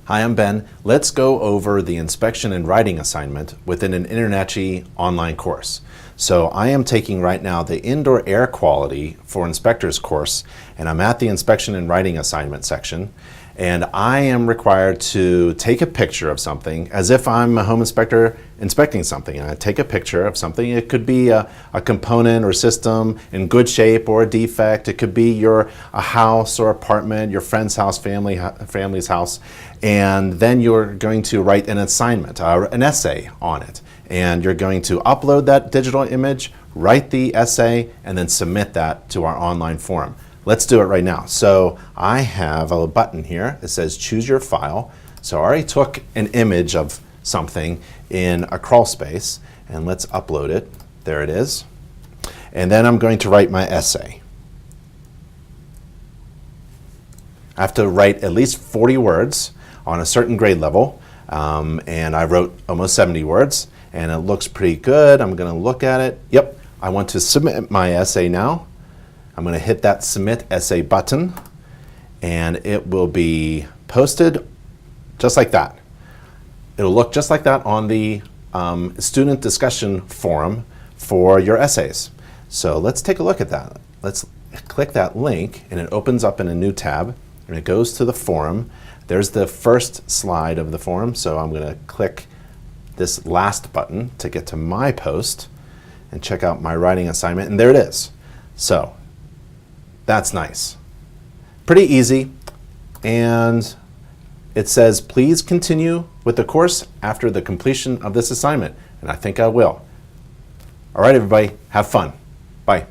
Hi, I'm Ben. Let's go over the inspection and writing assignment within an InterNACHI online course. So I am taking right now the Indoor Air Quality for Inspectors course, and I'm at the inspection and writing assignment section. And I am required to take a picture of something as if I'm a home inspector inspecting something. And I take a picture of something. It could be a component or system in good shape or a defect. It could be a house or apartment, your friend's house, family's house. And then you're going to write an assignment, an essay on it. And you're going to upload that digital image, write the essay, and then submit that to our online forum. Let's do it right now. So I have a button here that says choose your file. So I already took an image of something in a crawl space, and let's upload it. There it is. And then I'm going to write my essay. I have to write at least 40 words on a certain grade level, and I wrote almost 70 words, and it looks pretty good. I'm going to look at it. Yep, I want to submit my essay now. I'm going to hit that Submit Essay button, and it will be posted just like that. It'll look just like that on the student discussion forum for your essays. So let's take a look at that. Let's click that link, and it opens up in a new tab, and it goes to the forum. There's the first slide of the forum, so I'm going to click this last button to get to my post and check out my writing assignment, and there it is. So that's nice. Pretty easy, and it says please continue with the course after the completion of this assignment, and I think I will. All right, everybody, have fun. Bye.